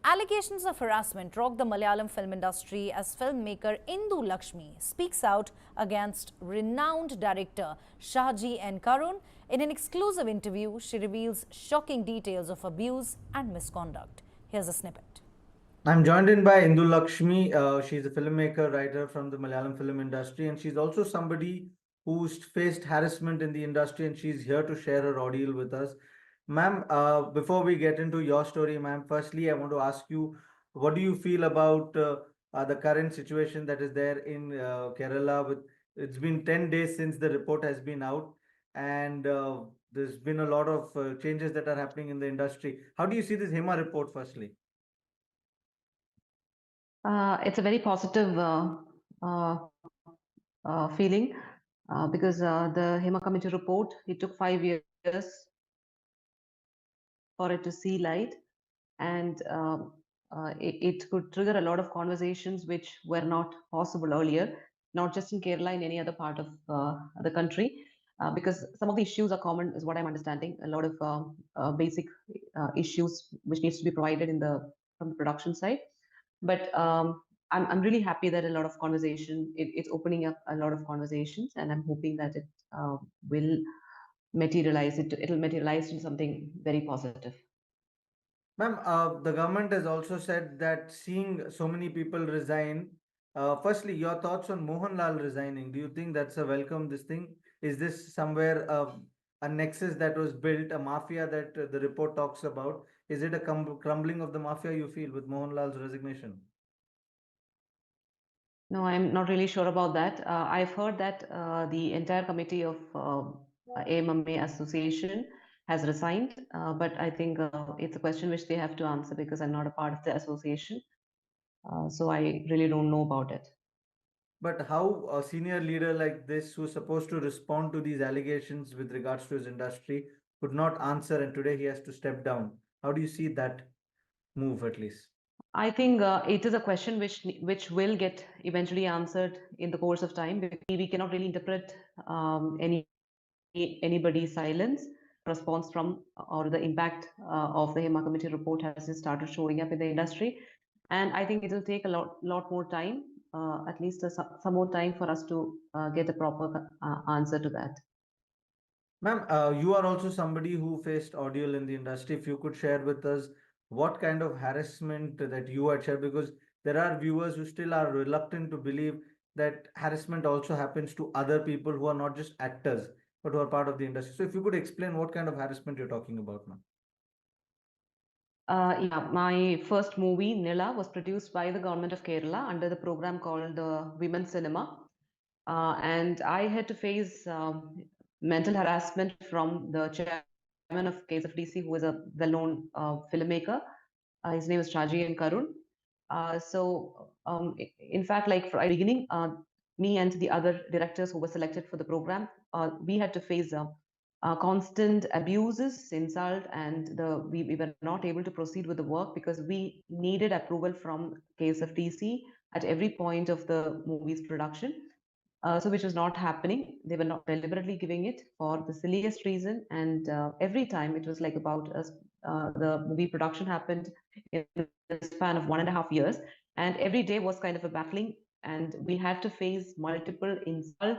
Allegations of harassment rock the Malayalam film industry as filmmaker Indu Lakshmi speaks out against renowned director Shahji N Karun. In an exclusive interview, she reveals shocking details of abuse and misconduct. Here's a snippet. I'm joined in by Indu Lakshmi. She's a filmmaker, writer from the Malayalam film industry, and she's also somebody who's faced harassment in the industry, and she's here to share her ordeal with us. Ma'am, before we get into your story, ma'am, firstly, I want to ask you, what do you feel about the current situation that is there in Kerala? It's been 10 days since the report has been out, and there's been a lot of changes that are happening in the industry. How do you see this HEMA report, firstly? It's a very positive uh, feeling because the HEMA committee report, it took 5 years for it to see light, and it could trigger a lot of conversations which were not possible earlier, not just in Kerala, in any other part of the country. Because some of the issues are common, is what I'm understanding. A lot of basic issues which needs to be provided from the production side. But I'm really happy that a lot of conversation, it's opening up a lot of conversations, and I'm hoping that it will materialize. It'll materialize into something very positive. Ma'am, the government has also said that seeing so many people resign, firstly, your thoughts on Mohanlal resigning. Do you think that's a welcome this thing? Is this somewhere a nexus that was built, a mafia that the report talks about? Is it a crumbling of the mafia you feel with Mohanlal's resignation? No, I'm not really sure about that. I've heard that the entire committee of AMMA Association has resigned, but I think it's a question which they have to answer because I'm not a part of the association. So I really don't know about it. But how a senior leader like this, who's supposed to respond to these allegations with regards to his industry, could not answer, and today he has to step down? How do you see that move, at least? I think it is a question which will get eventually answered in the course of time. We cannot really interpret anybody's silence. Response from or the impact of the HEMA committee report has just started showing up in the industry, and I think it will take a lot more time, at least some more time for us to get a proper answer to that. Ma'am, you are also somebody who faced ordeal in the industry. If you could share with us what kind of harassment that you had shared, because there are viewers who still are reluctant to believe that harassment also happens to other people who are not just actors, but who are part of the industry. So if you could explain what kind of harassment you're talking about, ma'am. Yeah, my first movie, Nila, was produced by the government of Kerala under the program called Women's Cinema. And I had to face mental harassment from the chairman of KSFDC, who is a well-known filmmaker. His name is Shahji N Karun. In fact, like from the beginning, me and the other directors who were selected for the program, we had to face constant abuses, insult, and we were not able to proceed with the work because we needed approval from KSFDC at every point of the movie's production. So which was not happening. They were not deliberately giving it for the silliest reason, and every time it was like about the movie production happened in the span of 1.5 years, and every day was kind of a battling, and we had to face multiple insult